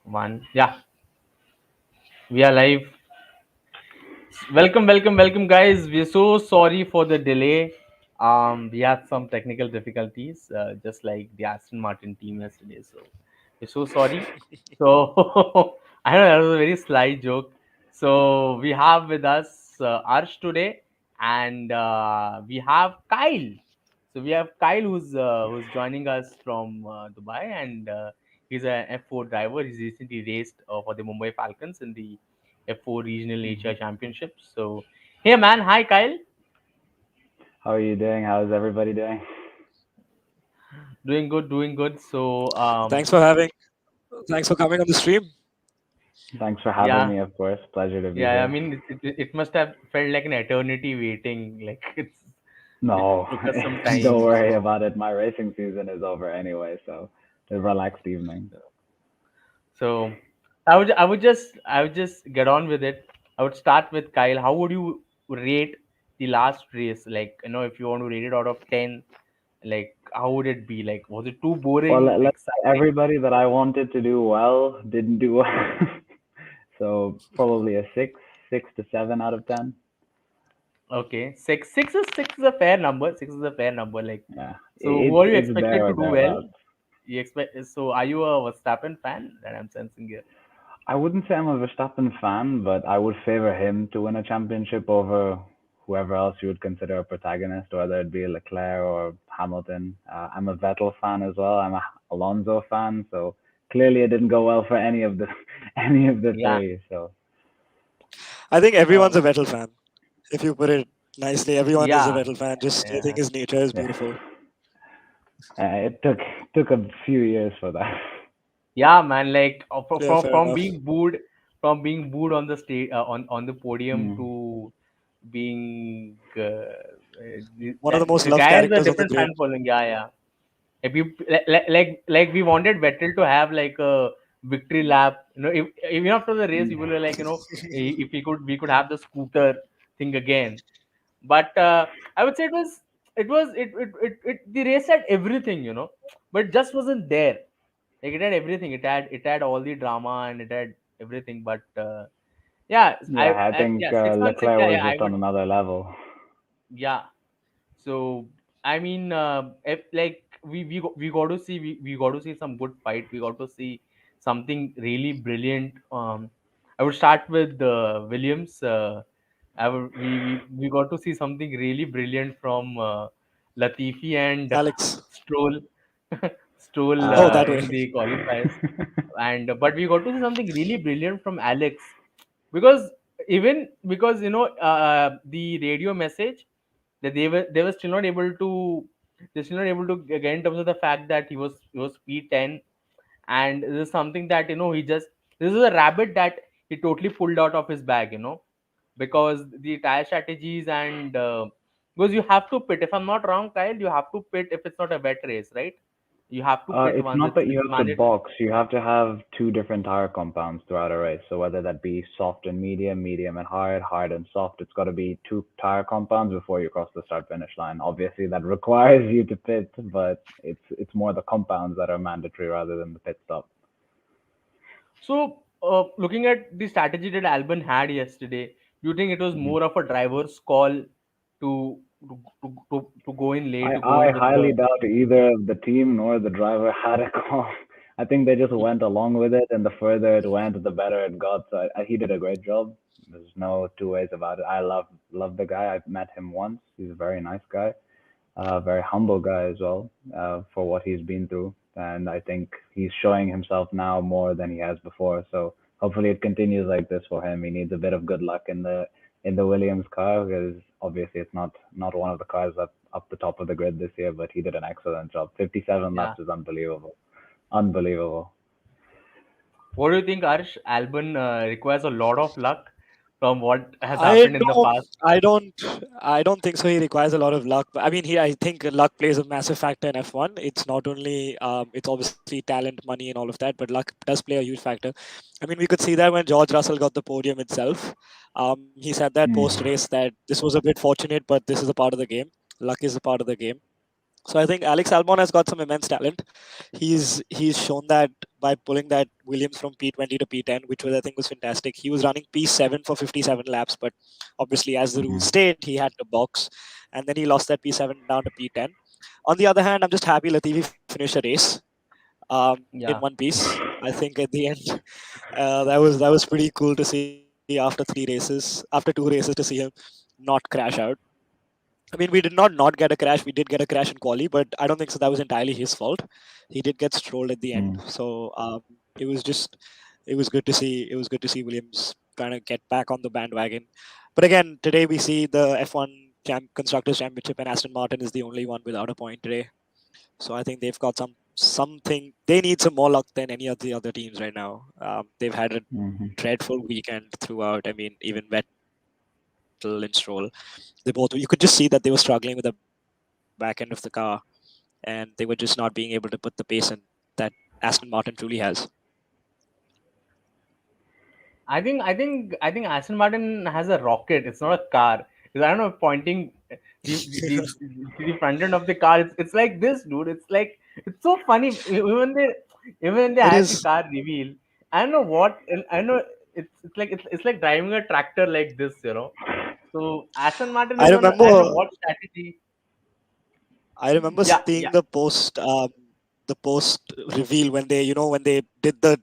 One. Yeah, we are live. Welcome, guys. We're so sorry for the delay. We had some technical difficulties, just like the Aston Martin team yesterday. So we're so sorry. So I know that was a very sly joke. So we have with us Arsh today, and we have Kyle. So we have Kyle who's joining us from Dubai, and he's an F4 driver. He's recently raced for the Mumbai Falcons in the F4 Regional Asia Mhm. Championships. So hey man, hi Kyle. How are you doing? How's everybody doing? Doing good, doing good. So Thanks for having. Thanks for coming on the stream. Thanks for having yeah, me, of course. Pleasure to be yeah. I here. mean, it must have felt like an eternity waiting. Like it No, took us some don't time. worry So about it. My racing season is over anyway, so it's a relaxed evening. so I would just get on with it. I would start with Kyle. How would you rate the last race? Like, if you want to rate it out of 10, like how would it be? Like, was it too Well, boring, let's say exciting? everybody that I wanted to do well didn't do well. So probably a 6 to 7 out of 10. Okay, six is a fair number. Six is a fair number. Like, Yeah, so who are you it's there expected to or do well? thereabouts. You expect so? Are you a Verstappen fan? That I'm sensing here. I wouldn't say I'm a Verstappen fan, but I would favor him to win a championship over whoever else you would consider a protagonist, whether it be Leclerc or Hamilton. I'm a Vettel fan as well. I'm a Alonso fan, so clearly it didn't go well for any of the any of the Yeah. three. So I think everyone's Um. a Vettel fan. If you put it nicely, everyone is a Yeah. Vettel fan. Just I think Yeah. his nature is yeah, beautiful. it took a few years for that. Yeah, man. Like Yeah, fair enough. from being booed on the stage on the podium Mm. to being One of the most the loved guy has a characters of the different game. fan following. Yeah, yeah. If you like we wanted Vettel to have like a victory lap. If, even after the race, we were like, if we could have the scooter thing again. But I would say it the race had everything, but it just wasn't there. Like it had everything. It had all the drama and it had everything. But yeah, Yeah, I think yeah, 6 on 6. Leclerc Yeah, was yeah, I just on would. another level. Yeah. So I mean, if like we got to see we got to see some good fight. We got to see something really brilliant. I would start with Williams. We got to see something really brilliant from Latifi and Alex. Stroll. Stroll Oh, Uh, that way. in the qualifiers, and but we got to see something really brilliant from Alex, because even because the radio message that they were still not able to they're still not able to get in terms of the fact that he was P10, and this is something that this is a rabbit that he totally pulled out of his bag, because the tire strategies and because you have to pit, if I'm not wrong, Kyle, you have to pit if it's not a wet race, right? You have to pit It's once not it's that you it's have to mandatory. box. You have to have two different tire compounds throughout a race. So whether that be soft and medium, medium and hard, hard and soft, it's got to be two tire compounds before you cross the start finish line. Obviously, that requires you to pit, but it's more the compounds that are mandatory rather than the pit stop. So, looking at the strategy that Albon had yesterday, do you think it was Mhm. more of a driver's call to go in late, to go I in with highly the doubt either the team nor the driver had a call. I think they just went along with it, and the further it went, the better it got. So he did a great job. There's no two ways about it. I love the guy. I've met him once. He's a very nice guy, very humble guy as well, for what he's been through. And I think he's showing himself now more than he has before. So hopefully it continues like this for him. He needs a bit of good luck in the Williams car, because obviously it's not one of the cars up the top of the grid this year. But he did an excellent job. 57 yeah. laps is unbelievable, unbelievable. What do you think, Arsh? Albon requires a lot of luck from what has I happened in the don't, past. I don't, I don't think so. He requires a lot of luck. I mean, I think luck plays a massive factor in F1. It's not only, it's obviously talent, money, and all of that, but luck does play a huge factor. I mean, we could see that when George Russell got the podium itself. He said that post Mm. race that this was a bit fortunate, but this is a part of the game. Luck is a part of the game. So I think Alex Albon has got some immense talent. He's shown that by pulling that Williams from P20 to P10, which was I think was fantastic. He was running P7 for 57 laps, but obviously as the rules Hmm. state, he had to box, and then he lost that P7 down to P10. On the other hand, I'm just happy Latifi finished a race in one Yeah. piece. I think at the end, that was pretty cool to see after 2 races to see him not crash out. I mean, we did not get a crash. We did get a crash in quali, but I don't think so. That was entirely his fault. He did get strolled at the end, Mm. so it was good to see. It was good to see Williams kind of get back on the bandwagon. But again, today we see the F1 constructors championship, and Aston Martin is the only one without a point today. So I think they've got something. They need some more luck than any of the other teams right now. They've had a Hmm. dreadful weekend throughout. I mean, even Vettel and Stroll, you could just see that they were struggling with the back end of the car, and they were just not being able to put the pace in that Aston Martin truly has. I think Aston Martin has a rocket. It's not a car. 'Cause I don't know, pointing the front end of the car. It's like this, dude. It's like it's so funny. Even they It had the is. car reveal. I don't know what. And I know it's like driving a tractor like this. So Aston Martin I is on. I don't know remember. what strategy. I remember Yeah, seeing yeah, the post reveal when when they did the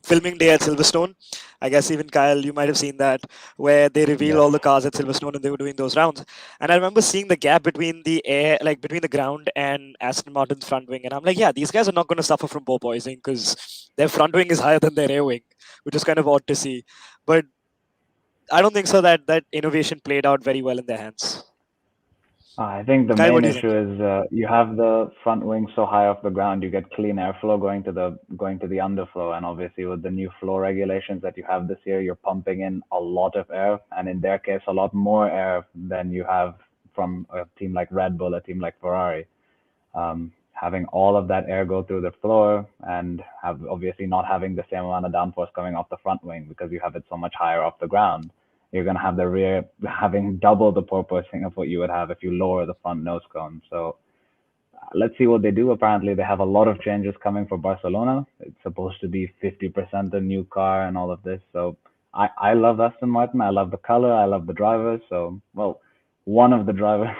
filming day at Silverstone. I guess even Kyle, you might have seen that, where they reveal Yeah. all the cars at Silverstone and they were doing those rounds. And I remember seeing the gap between the air, like between the ground and Aston Martin's front wing. And I'm like, yeah, these guys are not going to suffer from porpoising because their front wing is higher than their rear wing, which is kind of odd to see. But I don't think so that innovation played out very well in their hands. I think the Kyle, what main do you think? issue is you have the front wing so high off the ground, you get clean airflow going to the underflow, and obviously with the new flow regulations that you have this year, you're pumping in a lot of air, and in their case, a lot more air than you have from a team like Red Bull, a team like Ferrari. Having all of that air go through the floor and have obviously not having the same amount of downforce coming off the front wing because you have it so much higher off the ground. You're going to have the rear having double the porpoising of what you would have if you lower the front nose cone. So let's see what they do. Apparently, they have a lot of changes coming for Barcelona. It's supposed to be 50% a new car and all of this. So I love Aston Martin. I love the color. I love the drivers. So, well, one of the drivers.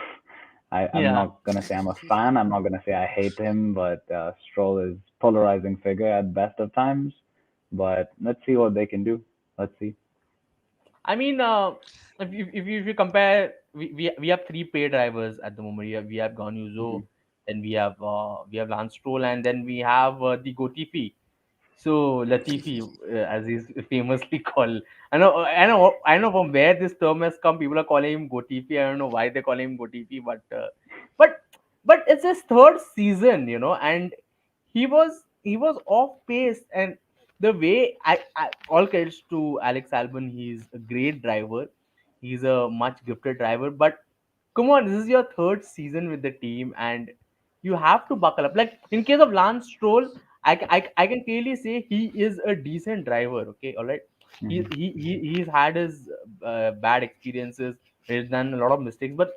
I'm yeah. not gonna say I'm a fan. I'm not gonna say I hate him, but Stroll is polarizing figure at best of times. But let's see what they can do. Let's see. I mean, if you compare, we have three paid drivers at the moment. We have Hmm. Ganuzo, then we have Lance Stroll, and then we have the Gotifi. So Latifi, as he's famously called. I know from where this term has come. People are calling him Gotifi. I don't know why they call him Gotifi, but but it's his third season, and he was off pace, and the way I all credits to Alex Albon. He's a great driver. He's a much gifted driver, but come on, this is your third season with the team, and you have to buckle up. Like in case of Lance Stroll, I can clearly say he is a decent driver. Okay, all right. He Hmm. he, he he's had his bad experiences. He's done a lot of mistakes, but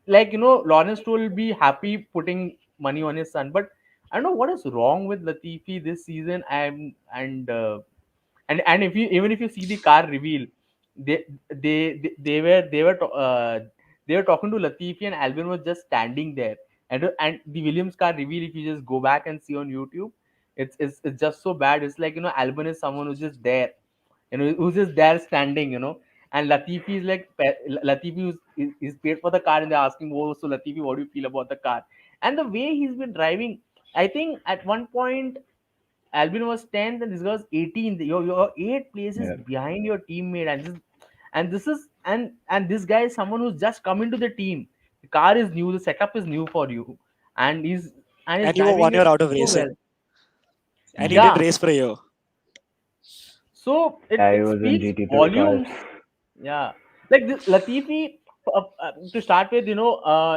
Lawrence Stroll will be happy putting money on his son. But I don't know what is wrong with Latifi this season. And if you even if you see the car reveal, they were talking to Latifi, and Albin was just standing there. And the Williams car reveal, if you just go back and see on YouTube, it's just so bad. It's like Albin is someone who's just there, who's just there standing, and Latifi is like Latifi is paid for the car, and they're asking, oh, so Latifi, what do you feel about the car? And the way he's been driving, I think at one point Albin was 10th and this guy was 18th. You're 8 places Yeah. behind your teammate, and this guy is someone who's just come into the team. The car is new, the setup is new for you, and he's And you were driving one year it out of so well. racing, and he Hmm. didn't Yeah, race for a year. so it, Yeah, he it was in speaks GT3 cars. volumes. Yeah, like this Latifi. To start with,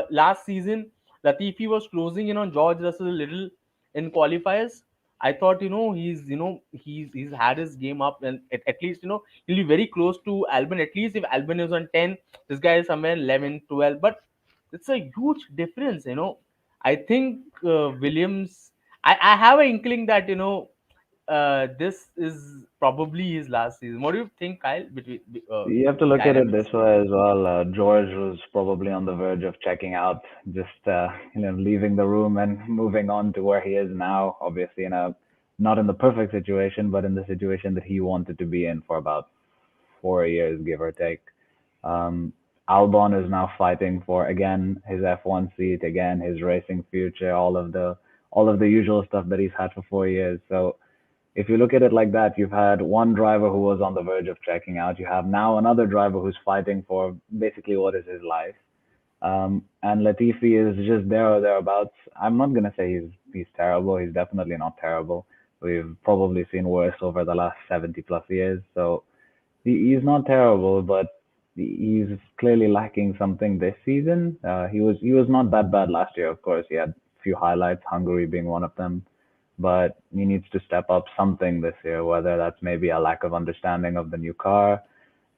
last season Latifi was closing in on George Russell a little in qualifiers. I thought, he's had his game up, and at least he'll be very close to Albon. At least if Albon is on 10, this guy is somewhere 11, 12. But it's a huge difference. I think Williams. I have an inkling that this is probably his last season. What do you think, Kyle? Between You have to the look at it this dynamics. way as well. George was probably on the verge of checking out, just leaving the room and moving on to where he is now. Obviously, in a not in the perfect situation, but in the situation that he wanted to be in for about 4 years, give or take. Um, Albon is now fighting for again his F1 seat, again his racing future, all of the usual stuff that he's had for 4 years. So if you look at it like that, you've had one driver who was on the verge of checking out. You have now another driver who's fighting for basically what is his life. And Latifi is just there or thereabouts. I'm not gonna say he's terrible. He's definitely not terrible. We've probably seen worse over the last 70 plus years. So he's not terrible, but he's clearly lacking something this season. He was not that bad last year. Of course, he had a few highlights, Hungary being one of them, but he needs to step up something this year. Whether that's maybe a lack of understanding of the new car.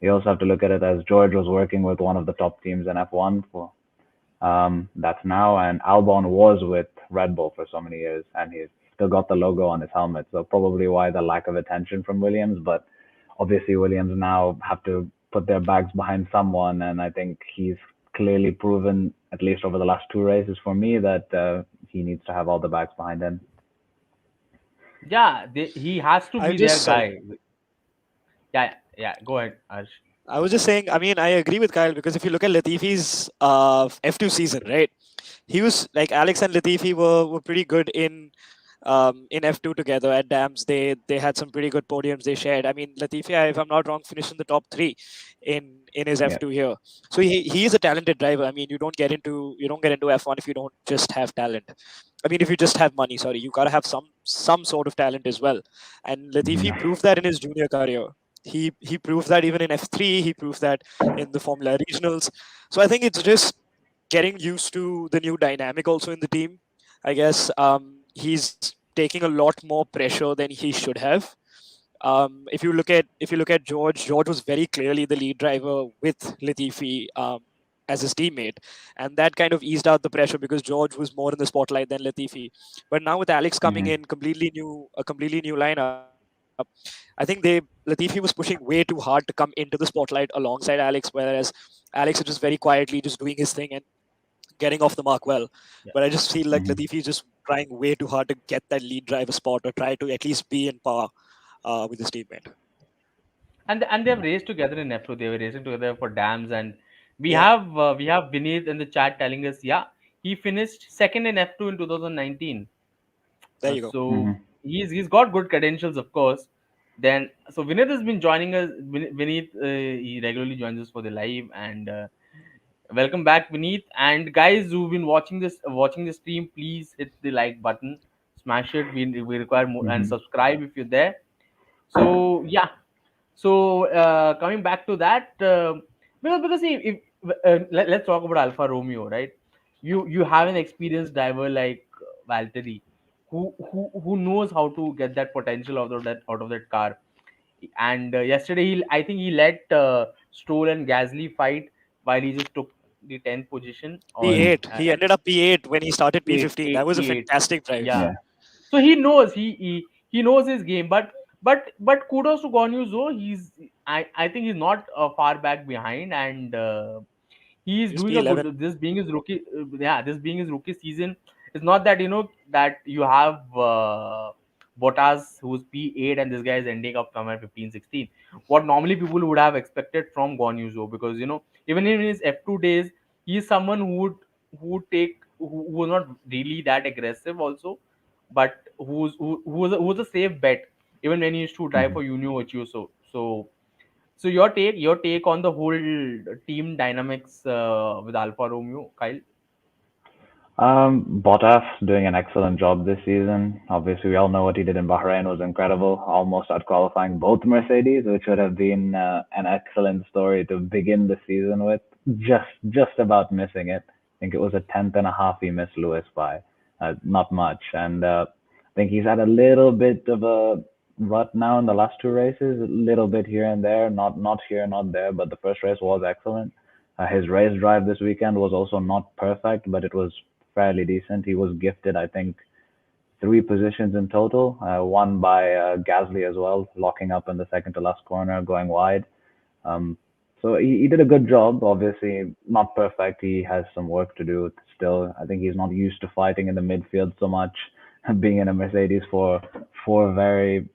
You also have to look at it as George was working with one of the top teams in F1 for that's now, and Albon was with Red Bull for so many years, and he's still got the logo on his helmet. So probably why the lack of attention from Williams, but obviously Williams now have to put their bags behind someone, and I think he's clearly proven, at least over the last two races for me, that he needs to have all the bags behind him. Yeah, he has to I be just their sorry. guy. Yeah, yeah. Go ahead, Ash. I was just saying. I mean, I agree with Kyle because if you look at Latifi's F2 season, right? He was like Alex and Latifi were pretty good in F2 together at Dams. They had some pretty good podiums they shared. I mean, Latifi, if I'm not wrong, finished in the top three in his Yeah. F2 here. So he is a talented driver. I mean, you don't get into F1 if you don't just have talent. I mean, if you just have money, sorry, you gotta have some sort of talent as well. And Latifi Mhm. proved that in his junior career. He proved that even in F3. He proved that in the Formula Regionals. So I think it's just getting used to the new dynamic also in the team. I guess he's taking a lot more pressure than he should have. If you look at George, George was very clearly the lead driver with Latifi as his teammate, and that kind of eased out the pressure because George was more in the spotlight than Latifi. But now with Alex coming Mhm. in, a completely new lineup, I think Latifi was pushing way too hard to come into the spotlight alongside Alex, whereas Alex is just very quietly just doing his thing and getting off the mark well. Yeah. But I just feel like Mhm. Latifi is just trying way too hard to get that lead driver spot or try to at least be in par with his teammate. And they have Yeah. raced together in F2. They were racing together for Dams, and Yeah, we have Vineet in the chat telling us, yeah, he finished second in F2 in 2019. there you go. So Mhm. he's got good credentials, of course. Then so Vineet has been joining us. Vineet, he regularly joins us for the live, and welcome back, Vineet. And guys who've been watching the stream, please hit the like button, smash it. We require more, and Mhm. subscribe if you're there. So yeah, so coming back to that, because if let's talk about Alfa Romeo, right? You have an experienced driver like Valtteri, who knows how to get that potential out of that car. And yesterday, I think he let Stroll and Gasly fight while he just took the 10th position on P8. He ended up P8 when he started eight, P15. That eight, was a P8. fantastic drive. Yeah, Yeah. so he knows he knows his game, but kudos to Guanyuzo. I think he's not far back behind, and he's Just doing a P11. good. This being his rookie, yeah, this being his rookie season, it's not that that you have Bottas who's P8 and this guy is ending up somewhere 15, 16. What normally people would have expected from Guanyuzo, because even in his F2 days, he's someone who was not really that aggressive also, but who's a safe bet even when he used to drive Mhm. for Unio Virtuoso. So your take on the whole team dynamics with Alfa Romeo, Kyle? Bottas doing an excellent job this season. Obviously, we all know what he did in Bahrain was incredible, almost out qualifying both Mercedes, which would have been an excellent story to begin the season with. Just about missing it. I think it was a tenth and a half he missed Lewis by, not much. And I think he's had a little bit of a rut now in the last two races, a little bit here and there, not here, not there. But the first race was excellent. His race drive this weekend was also not perfect, but it was fairly decent. He was gifted, I think, three positions in total, one by Gasly as well, locking up in the second to last corner, going wide. Um, so he did a good job. Obviously, not perfect. He has some work to do still. I think he's not used to fighting in the midfield so much, being in a Mercedes for four very,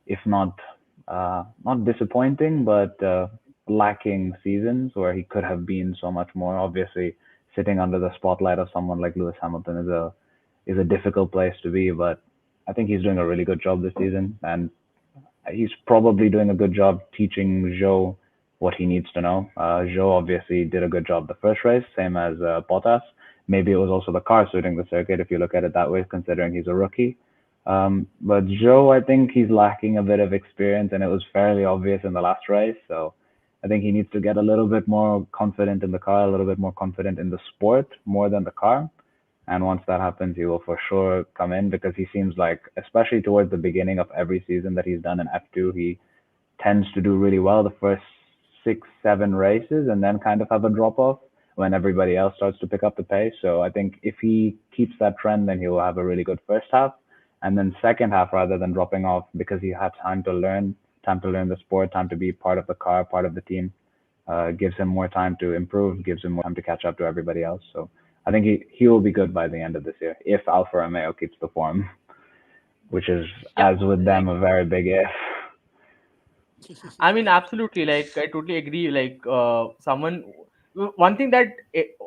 if not not disappointing, but lacking seasons where he could have been so much more. Obviously, sitting under the spotlight of someone like Lewis Hamilton is a difficult place to be, but I think he's doing a really good job this season, and he's probably doing a good job teaching Zhou what he needs to know. Zhou obviously did a good job the first race, same as Bottas. Maybe it was also the car suiting the circuit, if you look at it that way, considering he's a rookie. But Zhou, I think he's lacking a bit of experience, and it was fairly obvious in the last race. So I think he needs to get a little bit more confident in the car, a little bit more confident in the sport more than the car. And once that happens, he will for sure come in because he seems like, especially towards the beginning of every season that he's done in F2, he tends to do really well the first six, 7 races and then kind of have a drop off when everybody else starts to pick up the pace. So I think if he keeps that trend, then he will have a really good first half. And then second half, rather than dropping off because he had time to learn the sport, time to be part of the car, part of the team, gives him more time to improve, gives him more time to catch up to everybody else. So I think he will be good by the end of this year if Alfa Romeo keeps the form, which is, Yeah, as with like them, a very big if. I mean, absolutely. Like, I totally agree. Like, one thing that,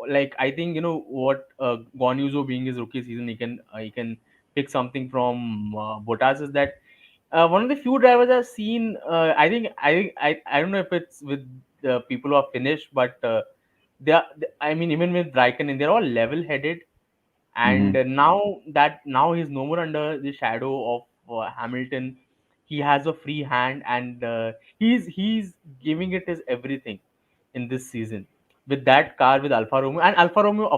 like, I think what Guan Yuzo being his rookie season, he can pick something from Bottas is that one of the few drivers I've seen. I don't know if it's with the people who are finished, but they are. I mean, even with Raikkonen, they're all level-headed, and Hmm. now he's no more under the shadow of Hamilton. He has a free hand, and he's giving it his everything in this season with that car with Alfa Romeo. And Alfa Romeo,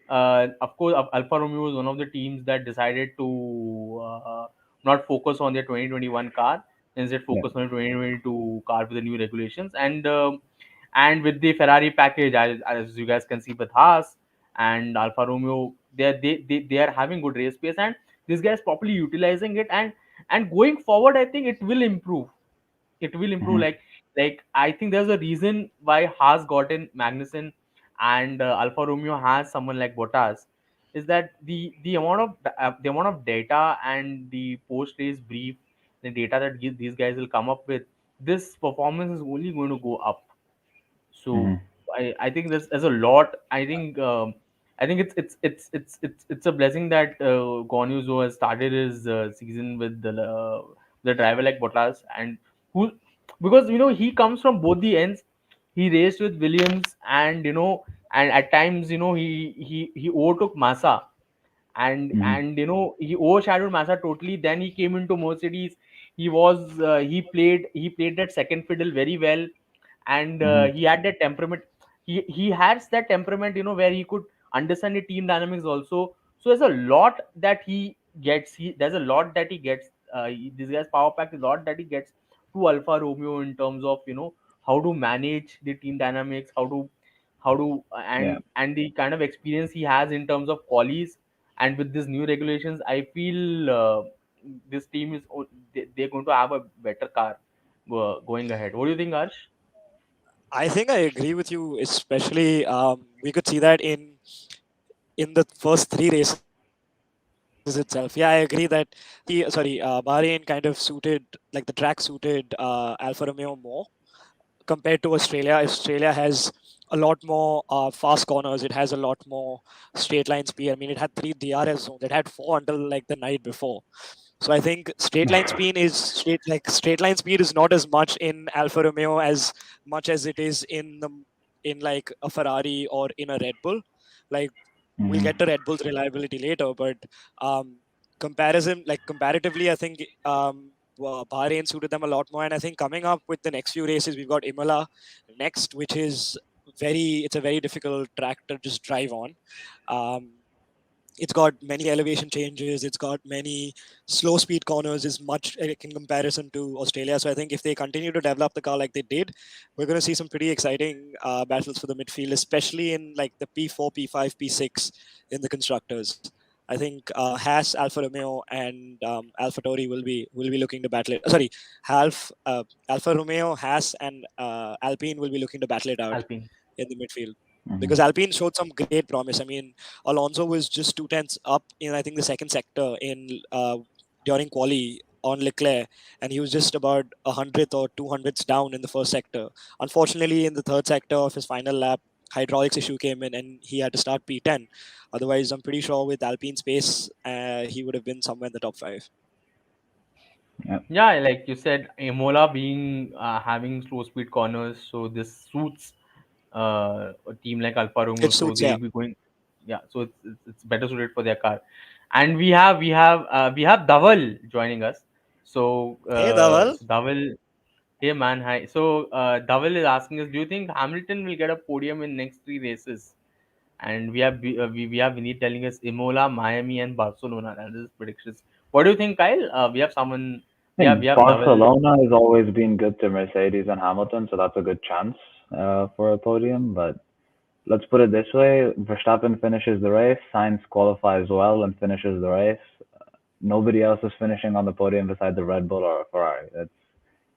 Alfa Romeo was one of the teams that decided to not focus on their 2021 car, instead Yeah. focus on the 2022 car with the new regulations. And with the Ferrari package, as you guys can see with Haas and Alfa Romeo, they are having good race pace, and this guy is properly utilizing it. And going forward, I think it will improve. It will improve. Hmm. Like I think there's a reason why Haas gotten Magnussen, and Alfa Romeo has someone like Bottas. Is that the amount of data and the post race brief, the data that these guys will come up with, this performance is only going to go up. Hmm. So I think there's a lot. I think it's a blessing that Guanyuzo has started his season with the driver like Bottas, and who, because he comes from both the ends. He raced with Williams, and at times he overtook Massa, Hmm. and he overshadowed Massa totally. Then he came into Mercedes. He played that second fiddle very well, and Hmm. he had that temperament. He has that temperament, where he could understand the team dynamics also. So there's a lot that he gets. There's a lot that he gets. This guy's power pack, a lot that he gets to Alfa Romeo in terms of how to manage the team dynamics, how to Yeah. and the kind of experience he has in terms of qualies. And with these new regulations, I feel this team they're going to have a better car going ahead. What do you think, Arsh? I think I agree with you, especially we could see that in the first three races itself. Yeah, I agree that Bahrain kind of suited, like the track suited Alfa Romeo more compared to Australia. Australia has a lot more fast corners. It has a lot more straight line speed. I mean, it had 3 DRS zones. It had 4 until like the night before. So I think straight line speed is not as much in Alfa Romeo as much as it is in like a Ferrari or in a Red Bull. Like we'll Hmm. get to Red Bull's reliability later, but um, comparatively, I think Bahrain suited them a lot more. And I think coming up with the next few races, we've got Imola next, which is it's a very difficult track to just drive on. Um, It's got many elevation changes. It's got many slow speed corners. Is much in comparison to Australia. So I think if they continue to develop the car like they did, we're going to see some pretty exciting battles for the midfield, especially in like the P4, P5, P6 in the constructors. I think Haas, Alfa Romeo, and AlphaTauri will be looking to battle it. Sorry, Alfa Romeo, Haas, and Alpine will be looking to battle it out Alpine. in the midfield Hmm. because Alpine showed some great promise. I mean, Alonso was just 2 tenths up in I think the second sector in during quali on Leclerc, and he was just about 100th or 200ths down in the first sector. Unfortunately, in the third sector of his final lap, hydraulics issue came in, and he had to start P10. Otherwise, I'm pretty sure with Alpine's pace, he would have been somewhere in the top five. Yeah. Yeah, like you said, Imola being having slow speed corners, so this suits a team like Alfa Romeo. It So suits, yeah. they'll be going, yeah. So it's better suited for their car, and we have Dhaval joining us. So Hey, Dhaval. Dhaval, hey man, hi. So Dhaval is asking us, do you think Hamilton will get a podium in next three races? And we have Vineet telling us Imola, Miami, and Barcelona. That is predictions. What do you think, Kyle? We have someone. I We think have Dhaval. Barcelona has always been good to Mercedes and Hamilton, so that's a good chance for a podium. But let's put it this way: Verstappen finishes the race, Sainz qualifies well and finishes the race. Nobody else is finishing on the podium besides the Red Bull or Ferrari.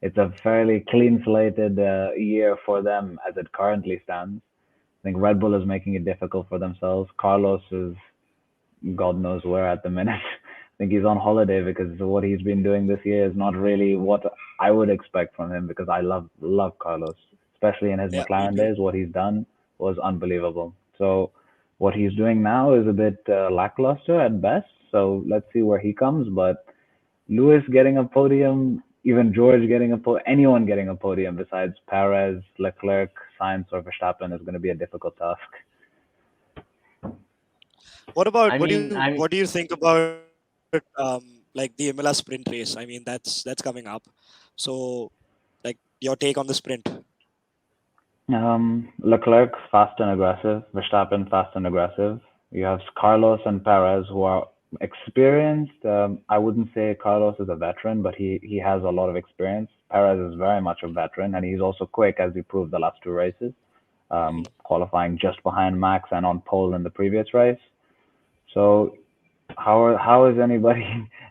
It's a fairly clean slated year for them as it currently stands. I think Red Bull is making it difficult for themselves. Carlos is God knows where at the minute. I think he's on holiday because what he's been doing this year is not really what I would expect from him because I love Carlos, especially in his Yeah, me McLaren too. days. What he's done was unbelievable. So what he's doing now is a bit lackluster at best. So let's see where he comes. But Lewis getting a podium, even George getting anyone getting a podium besides Perez, Leclerc, Sainz, or Verstappen is going to be a difficult task. What about I mean, I what mean, do you think about like the Imola sprint race? I mean, that's coming up. So, like your take on the sprint? Leclerc fast and aggressive, Verstappen fast and aggressive. You have Carlos and Perez who are experienced. I wouldn't say Carlos is a veteran, but he has a lot of experience. Perez is very much a veteran, and he's also quick, as he proved the last two races, Mhm. qualifying just behind Max and on pole in the previous race. So how is anybody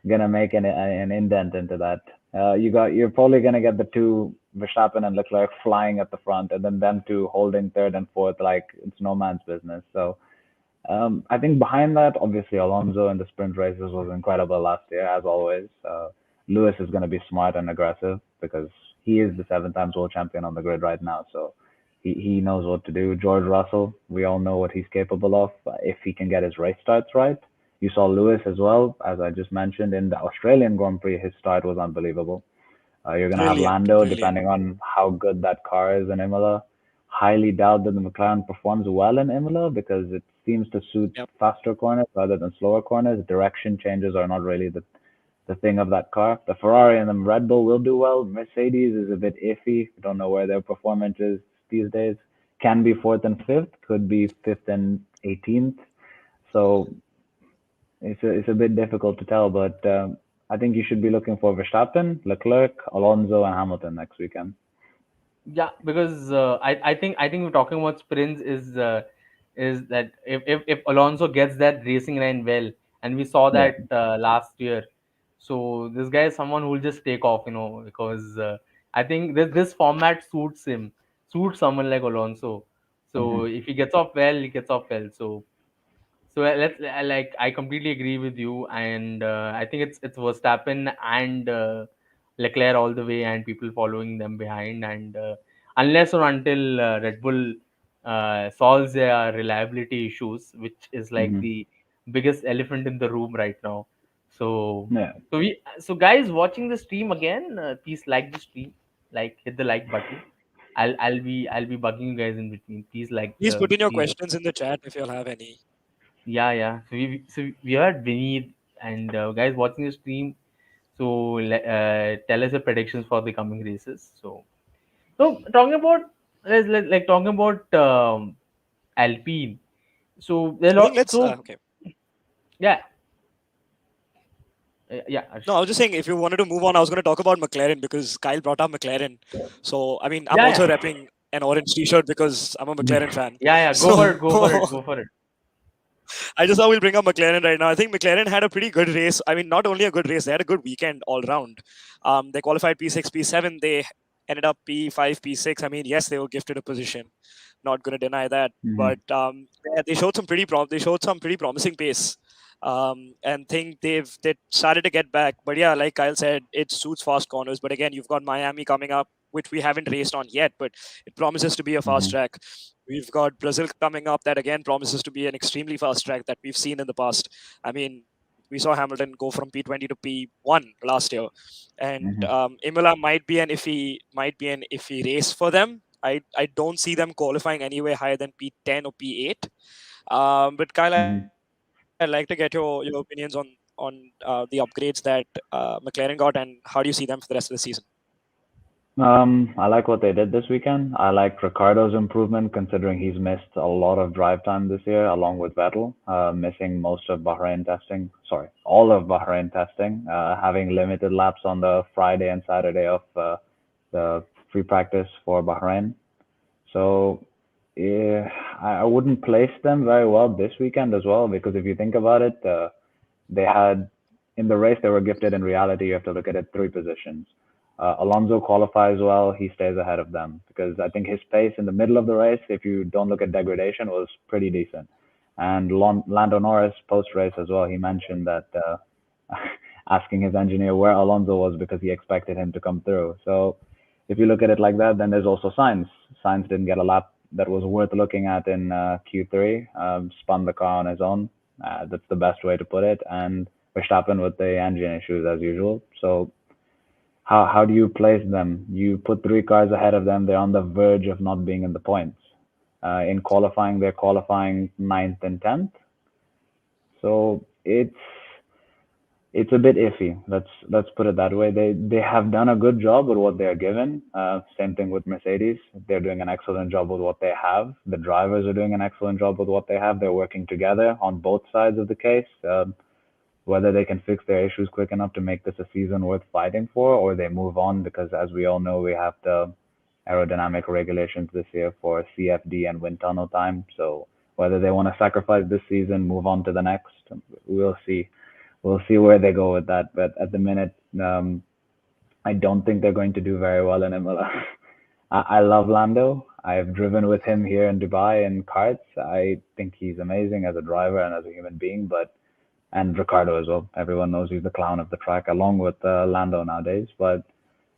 gonna make an indent into that? You're probably gonna get the two Verstappen and Leclerc flying at the front, and then them two holding third and fourth like it's no man's business. So I think behind that, obviously Alonso in the sprint races was incredible last year, as always. Lewis is gonna be smart and aggressive because he is the 7 times world champion on the grid right now. So he knows what to do. George Russell, we all know what he's capable of if he can get his race starts right. You saw Lewis as well, as I just mentioned in the Australian Grand Prix. His start was unbelievable. You're going to have Brilliant, Lando, brilliant. depending on how good that car is in Imola. Highly doubt that the McLaren performs well in Imola because it seems to suit Yep. faster corners rather than slower corners. Direction changes are not really the thing of that car. The Ferrari and the Red Bull will do well. Mercedes is a bit iffy. We don't know where their performance is these days. Can be fourth and fifth, could be fifth and 18th. So it's a bit difficult to tell, but I think you should be looking for Verstappen, Leclerc, Alonso, and Hamilton next weekend. yeah, because I think we're talking about sprints is that if Alonso gets that racing line well, and we saw Yeah. that last year, so this guy is someone who will just take off, because I think this format suits someone like Alonso. So Hmm. if he gets off well, he gets off well. So like I completely agree with you, and I think it's Verstappen and Leclerc all the way, and people following them behind, and unless or until Red Bull solves their reliability issues, which is like Hmm. the biggest elephant in the room right now. So Yeah. so guys watching the stream again, please like the stream, like hit the like button. I'll be bugging you guys in between. Please like Please the put in your stream. questions in the chat if you'll have any. Yeah, yeah. So we heard Vineet and guys watching the stream. So tell us your predictions for the coming races. So talking about like talking about Alpine. So there are I think let's. so Okay. Yeah, yeah, No, I was just saying if you wanted to move on, I was going to talk about McLaren because Kyle brought up McLaren. So I mean, I'm yeah, also yeah, repping an orange T-shirt because I'm a McLaren fan. yeah, yeah. Go for So it. Go for it. Go for it. I just thought we'll bring up McLaren right now. I think McLaren had a pretty good race. I mean, not only a good race, they had a good weekend all round. They qualified P6, P7. They ended up P5, P6. I mean, yes, they were gifted a position. Not going to deny that. Hmm. But yeah, they showed some they showed some pretty promising pace. And think they started to get back. But yeah, like Kyle said, it suits fast corners. But again, you've got Miami coming up, which we haven't raced on yet, but it promises to be a fast Hmm. track. We've got Brazil coming up, that again promises to be an extremely fast track that we've seen in the past. I mean, we saw Hamilton go from P20 to P1 last year, and Hmm. Imola might be an iffy race for them. I don't see them qualifying anywhere higher than P10 or P8. But Kyle, I'd like to get your opinions on the upgrades that McLaren got, and how do you see them for the rest of the season? I like what they did this weekend. I like Ricardo's improvement considering he's missed a lot of drive time this year, along with Vettel, missing most of Bahrain testing. Sorry, all of Bahrain testing, having limited laps on the Friday and Saturday of the free practice for Bahrain. So yeah, I wouldn't place them very well this weekend as well because if you think about it, they had in the race they were gifted. In reality, you have to look at it three positions. Alonso qualifies well, he stays ahead of them because I think his pace in the middle of the race, if you don't look at degradation, was pretty decent. And Lando Norris post race as well, he mentioned that asking his engineer where Alonso was because he expected him to come through. So if you look at it like that, then there's also Sainz. Sainz didn't get a lap that was worth looking at in Q3. Spun the car on his own. That's the best way to put it. And Verstappen with the engine issues as usual. So how do you place them? You put three cars ahead of them. They're on the verge of not being in the points. In qualifying, they're qualifying ninth and 10th. So it's a bit iffy. Let's put it that way. They have done a good job with what they're given. Same thing with Mercedes. They're doing an excellent job with what they have. The drivers are doing an excellent job with what they have. They're working together on both sides of the case. Whether they can fix their issues quick enough to make this a season worth fighting for, or they move on because, as we all know, we have the aerodynamic regulations this year for CFD and wind tunnel time. So whether they want to sacrifice this season, move on to the next, we'll see. We'll see where they go with that. But at the minute, I don't think they're going to do very well in Imola. I love Lando. I've driven with him here in Dubai in karts. I think he's amazing as a driver and as a human being, but and Ricardo as well. Everyone knows he's the clown of the track, along with Lando nowadays. But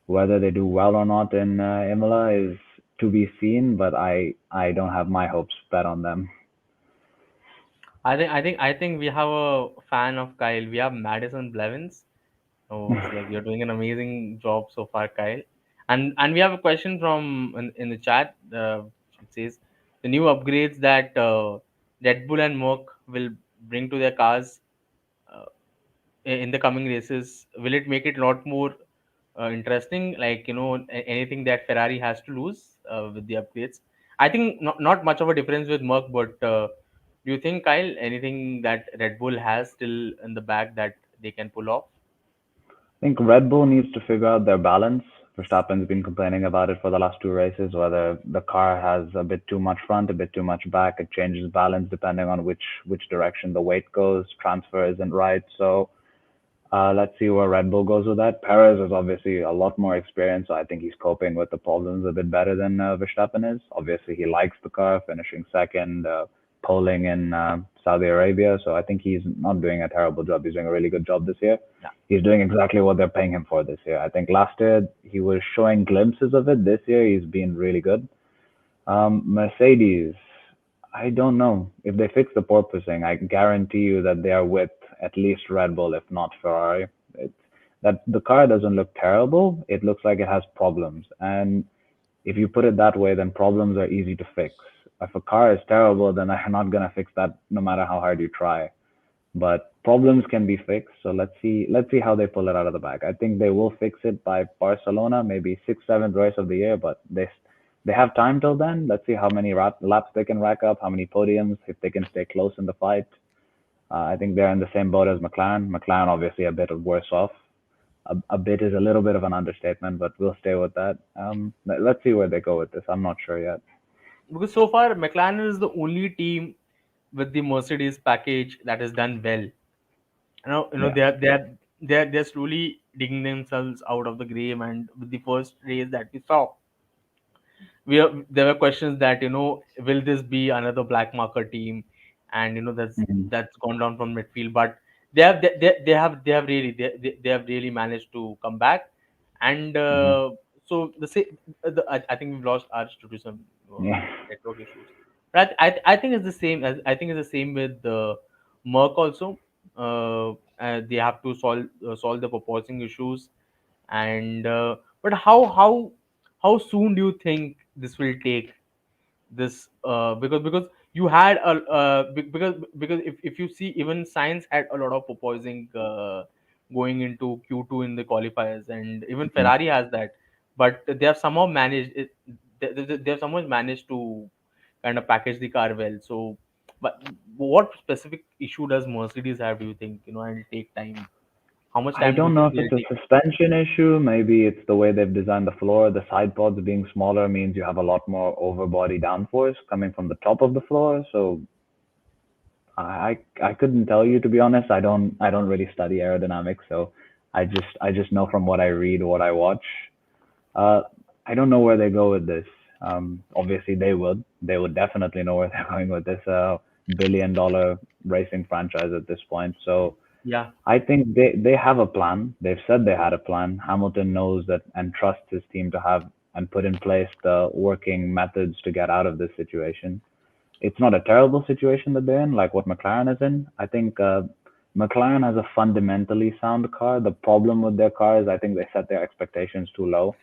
whether they do well or not in Imola is to be seen. But I don't have my hopes bet on them. I think we have a fan of Kyle. We have Madison Blevins. Oh, it's like you're doing an amazing job so far, Kyle. And we have a question from in the chat. It says the new upgrades that Red Bull and Merc will bring to their cars uh, in the coming races, will it make it a lot more interesting? Like, anything that Ferrari has to lose with the upgrades. I think not much of a difference with Merc, but do you think, Kyle, anything that Red Bull has still in the bag that they can pull off? I think Red Bull needs to figure out their balance. Verstappen's been complaining about it for the last two races, whether the car has a bit too much front, a bit too much back. It changes balance depending on which direction the weight goes. Transfer isn't right. So let's see where Red Bull goes with that. Perez is obviously a lot more experienced, so I think he's coping with the problems a bit better than Verstappen is. Obviously, he likes the car, finishing second, polling in Saudi Arabia. So I think he's not doing a terrible job. He's doing a really good job this year. Yeah. He's doing exactly what they're paying him for this year. I think last year he was showing glimpses of it. This year he's been really good. Mercedes, I don't know. If they fix the porpoising, I guarantee you that they are with at least Red Bull, if not Ferrari. It's that the car doesn't look terrible. It looks like it has problems. And if you put it that way, then problems are easy to fix. If a car is terrible, then I'm not gonna fix that no matter how hard you try. But problems can be fixed. So let's see how they pull it out of the bag. I think they will fix it by Barcelona, maybe sixth, seventh race of the year. But they have time till then. Let's see how many laps they can rack up, how many podiums, if they can stay close in the fight. I think they're in the same boat as McLaren. McLaren obviously a bit worse off. A bit is a little bit of an understatement, but we'll stay with that. Let's see where they go with this. I'm not sure yet. Because so far McLaren is the only team with the Mercedes package that has done well. Yeah. They're slowly digging themselves out of the grave. And with the first race that we saw, there were questions that, will this be another black marker team, and Hmm. that's gone down from midfield. But they have really managed to come back. And Hmm. so I think we've lost ours due to some Yeah. network issues. But I think it's the same as I think it's the same with Merck also. They have to solve the proposing issues. And but how soon do you think this will take this, because you had a because if you see, even science had a lot of proposing going into Q2 in the qualifiers, and even Hmm. Ferrari has that. But they have somehow managed it. They have somehow managed to kind of package the car well. So but what specific issue does Mercedes have, do you think, and it'll take time? How much I time do you don't know think if they'll it's a take? suspension issue. Maybe it's the way they've designed the floor. The side pods being smaller means you have a lot more overbody downforce coming from the top of the floor. So I couldn't tell you, to be honest. I don't really study aerodynamics, so I just know from what I read, what I watch. Uh, I don't know where they go with this. Obviously they would definitely know where they're going with this billion-dollar racing franchise at this point. So Yeah, I think they have a plan. They've said they had a plan. Hamilton knows that and trusts his team to have and put in place the working methods to get out of this situation. It's not a terrible situation that they're in, like what McLaren is in. I think McLaren has a fundamentally sound car. The problem with their car is I think they set their expectations too low.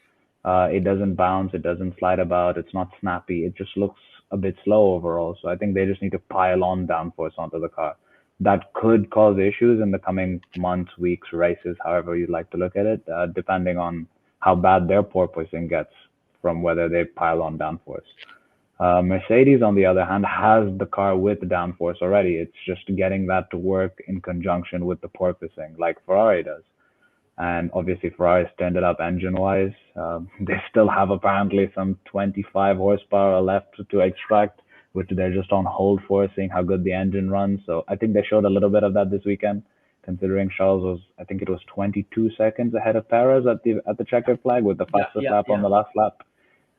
It doesn't bounce, it doesn't slide about, it's not snappy. It just looks a bit slow overall. So I think they just need to pile on downforce onto the car. That could cause issues in the coming months, weeks, races, however you'd like to look at it, depending on how bad their porpoising gets from whether they pile on downforce. Mercedes, on the other hand, has the car with downforce already. It's just getting that to work in conjunction with the porpoising, like Ferrari does. And obviously, Ferrari's turned it up engine-wise. They still have apparently some 25 horsepower left to extract, which they're just on hold for, seeing how good the engine runs. So I think they showed a little bit of that this weekend, considering Charles was, I think it was 22 seconds ahead of Perez at the checkered flag with the yeah, fastest yeah, lap on yeah. the last lap.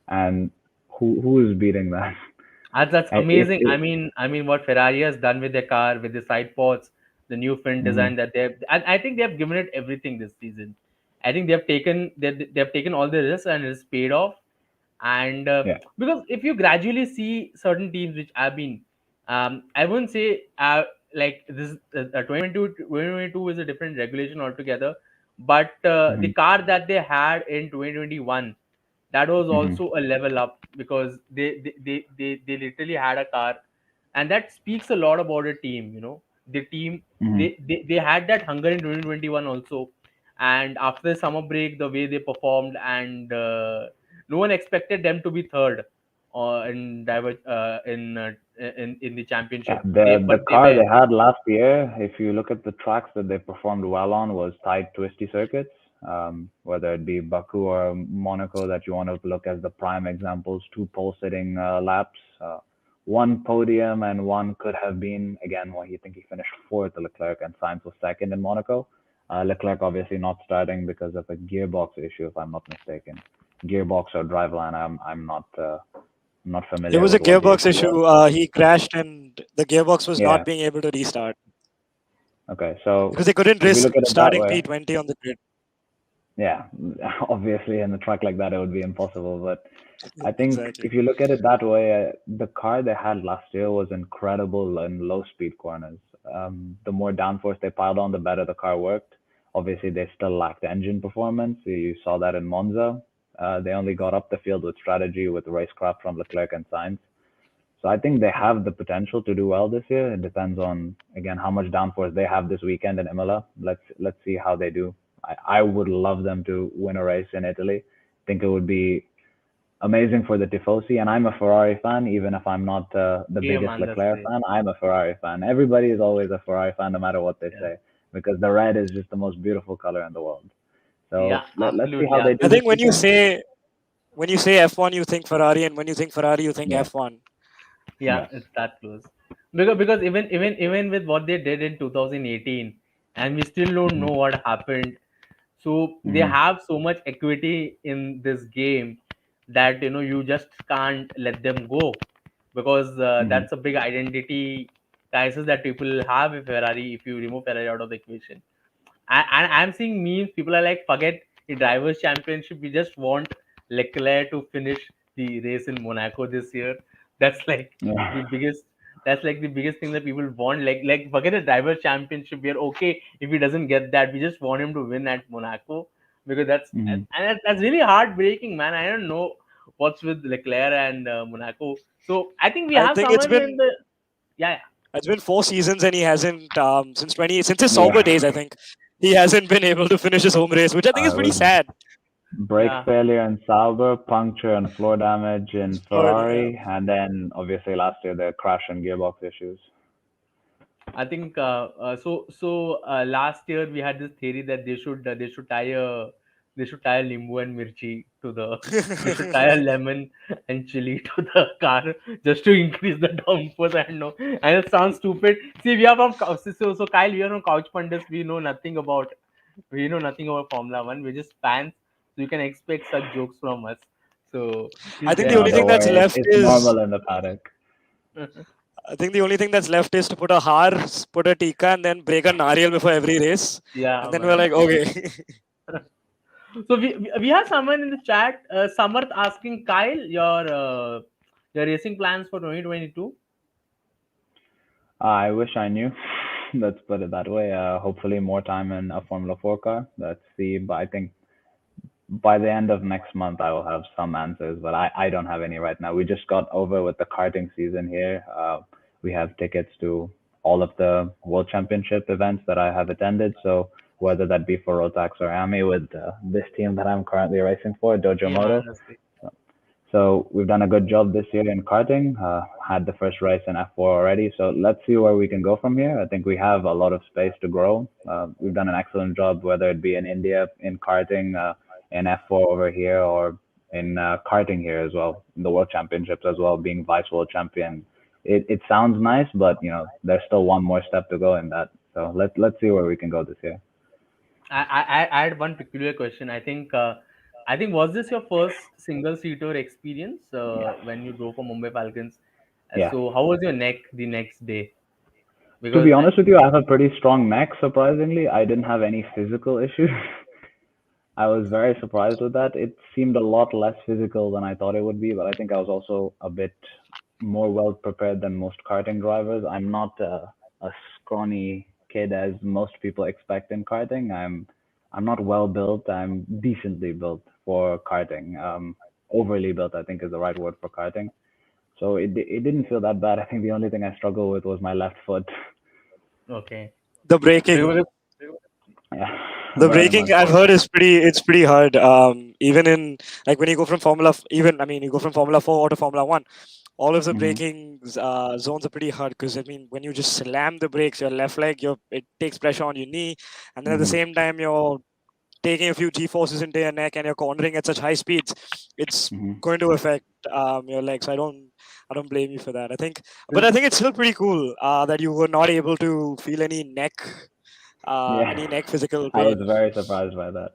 And who is beating that? That's And if amazing. it, I mean, what Ferrari has done with their car, with the side pods, the new fin mhm, design that they've, and I think they have given it everything this season. I think they have taken all the risks, and it's paid off. And yeah, because if you gradually see certain teams which have been, I wouldn't say like this 2022 is a different regulation altogether, but the mhm, car that they had in 2021, that was mhm, also a level up, because they literally had a car. And that speaks a lot about a team, the team. mhm. They had that hunger in 2021 also. And after the summer break, the way they performed, and no one expected them to be third in the Yeah, championship. the But the they car were. they had last year, if you look at the tracks that they performed well on, was tight, twisty circuits. Whether it be Baku or Monaco, that you want to look as the prime examples, two pole sitting laps, one podium, and one could have been again. Well, you think he finished fourth, Leclerc, and Sainz was second in Monaco. Leclerc obviously not starting because of a gearbox issue, if I'm not mistaken. Gearbox or driveline, I'm not It familiar was a with what the gearbox issue was. issue. He crashed, and the gearbox was Yeah. not being able to restart Okay. So because they couldn't if you risk look at it that starting way, P20 on the grid. yeah, obviously in a track like that it would be impossible. But I think Exactly. if you look at it that way, the car they had last year was incredible in low speed corners. The more downforce they piled on, the better the car worked. Obviously, they still lacked engine performance. You saw that in Monza. They only got up the field with strategy, with racecraft from Leclerc and Sainz. So I think they have the potential to do well this year. It depends on again how much downforce they have this weekend in Imola. Let's see how they do. I would love them to win a race in Italy. I think it would be amazing for the tifosi. And I'm a Ferrari fan, even if I'm not the Yeah, biggest man, that's Leclerc great. fan. I'm a Ferrari fan. Everybody is always a Ferrari fan, no matter what they Yeah, say, because the red is just the most beautiful color in the world. yeah, So let's see absolutely, how they I do this think absolutely. weekend. when you say F1, you think Ferrari, and when you think Ferrari, you think Yeah, F1. Yeah, yeah. it's that close. Because even with what they did in 2018, and we still don't Hmm. know what happened. So they Hmm. have so much equity in this game that you just can't let them go, because Hmm. that's a big identity crisis that people have with Ferrari if you remove Ferrari out of the equation. And I'm seeing memes. People are like, forget the drivers' championship. We just want Leclerc to finish the race in Monaco this year. That's like the Yeah. biggest. That's like the biggest thing that people want. Like forget the drivers' championship. We are okay if he doesn't get that. We just want him to win at Monaco, because Hmm. that's really heartbreaking, man. I don't know what's with Leclerc and Monaco. So I think we I have think someone in the, yeah. it's been 4 seasons, and he hasn't since his sober Yeah. days. I think he hasn't been able to finish his home race, which I think is It pretty was sad. brake Yeah, failure in Sauber, puncture and floor damage in But yeah. Ferrari, and then obviously last year the crash and gearbox issues. I think last year we had this theory that they should tie limbu and mirchi to the they should tie a lemon and chili to the car just to increase the downforce. I know, and it sounds stupid. See, we are from so Kyle, we are from Couch Pundits. We know nothing about Formula One. We're just fans, so you can expect such jokes from us. So I please think bear the No, only with thing don't us. that's worry. left It's is normal in the paddock. I think the only thing that's left is to put a har, put a tika, and then break a nariyal before every race, Yeah, and then we're man. like, okay. So we have someone in the chat, Samarth, asking Kyle your racing plans for 2022. I wish I knew. Let's put it that way. Hopefully, more time in a Formula 4 car. Let's see. But I think by the end of next month, I will have some answers. But I don't have any right now. We just got over with the karting season here. We have tickets to all of the World Championship events that I have attended. So whether that be for Rotax or AMI with this team that I'm currently racing for, Dojo Yeah, man, Moto. that's great. So we've done a good job this year in karting. Had the first race in F4 already. So let's see where we can go from here. I think we have a lot of space to grow. We've done an excellent job, whether it be in India in karting, in F4 over here, or in karting here as well, in the World Championships as well, being vice world champion. It sounds nice, but there's still one more step to go in that. So let's see where we can go this year. I had one peculiar question. I think was this your first single seater experience Yes. when you drove for Mumbai Falcons? Yes. So how was your neck the next day? To Because be honest with you, I have a pretty strong neck. Surprisingly, I didn't have any physical issues. I was very surprised with that. It seemed a lot less physical than I thought it would be, but I think I was also a bit more well prepared than most karting drivers. I'm not a scrawny kid as most people expect in karting. I'm not well built. I'm decently built for karting. Overly built, I think, is the right word for karting. So it didn't feel that bad. I think the only thing I struggled with was my left foot. okay, The braking, because Yeah, the very braking much I've so. heard is it's pretty hard. Even in like when you go from even I mean you go from Formula 4 to Formula 1, all of the Hmm. braking zones are pretty hard because I mean when you just slam the brakes, your left leg, it takes pressure on your knee, and then at the Hmm. same time you're taking a few G forces into your neck and you're cornering at such high speeds, it's Hmm. going to affect your legs. I don't blame you for that. But I think it's still pretty cool that you were not able to feel Yeah, any neck physical I was pain. very surprised by that.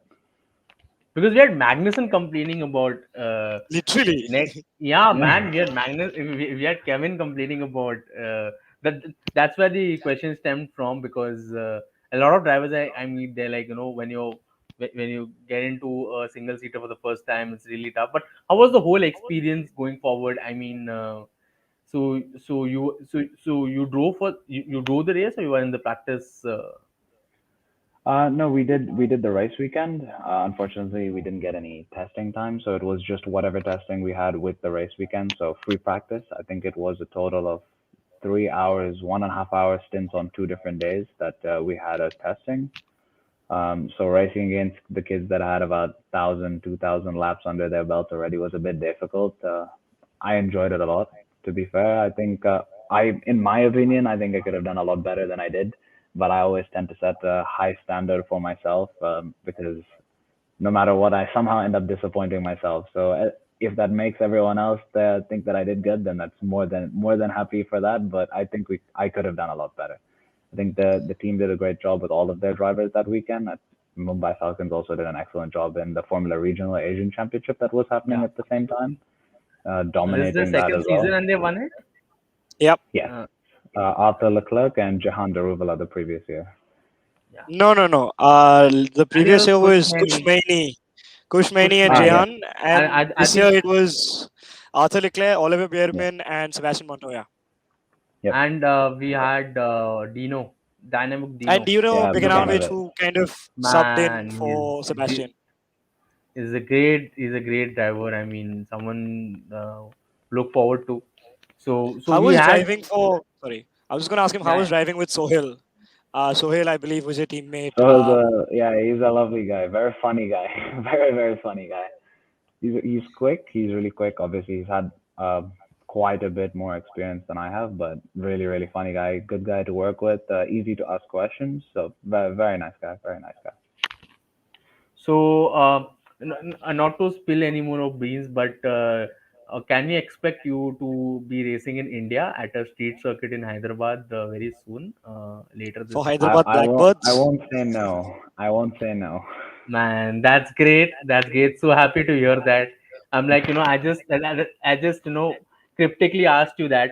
we had Magnussen complaining about Literally. next. Yeah, man, Yeah. we had we had Kevin complaining about that. That's where the question stemmed from, because a lot of drivers I meet, they're like, when you get into a single seater for the first time, it's really tough. But how was the whole experience going forward? I mean, so you drove you drove the race, or you were in the practice? No, we did the race weekend. Unfortunately, we didn't get any testing time, so it was just whatever testing we had with the race weekend. So free practice. I think it was a total of 3 hours, 1.5 hour stints on 2 different days that we had as testing. So racing against the kids that had about 1,000, 2,000 laps under their belt already was a bit difficult. I enjoyed it a lot. To be fair, I think in my opinion, I think I could have done a lot better than I did. But I always tend to set a high standard for myself because no matter what, I somehow end up disappointing myself. So if that makes everyone else think that I did good, then that's more than happy for that. But I think I could have done a lot better. I think the team did a great job with all of their drivers that weekend. Mumbai Falcons also did an excellent job in the Formula Regional Asian Championship that was happening Yeah. at the same time, This is the dominating that second as well. season and they won it. Yep. Yes, Uh, Arthur Leclerc and Jahan Daruvala the previous year. yeah. No, no, no. The And there previous was year was Kushmani. Kushmani and Ah, Kushmani. yes, Jehan, And and I this year think it was Arthur Leclerc, Oliver yes, Bearman, and Sebastian Montoya. yep, and we had Dino, Dynamic And Dino. do you know yeah, Beganovic, Bogdanovic. who kind of subbed in Man, for he Sebastian? he's a great driver. I mean, someone look forward to. So How we was had driving for? Sorry, I was going to ask him how yeah. was driving with Sohail. Sohail, I believe, was a teammate. So yeah, he's a lovely guy, very funny guy, very funny guy. He's quick. He's really quick. Obviously, he's had quite a bit more experience than I have, but really funny guy. Good guy to work with. Easy to ask questions. So very nice guy. Very nice guy. So not to spill any more of beans, but can we expect you to be racing in India at a street circuit in Hyderabad very soon, later For this year? Hyderabad I Blackbirds. won't say no. I won't say no. Man, that's great. That's great. So happy to hear that. I'm like, I just, cryptically asked you that.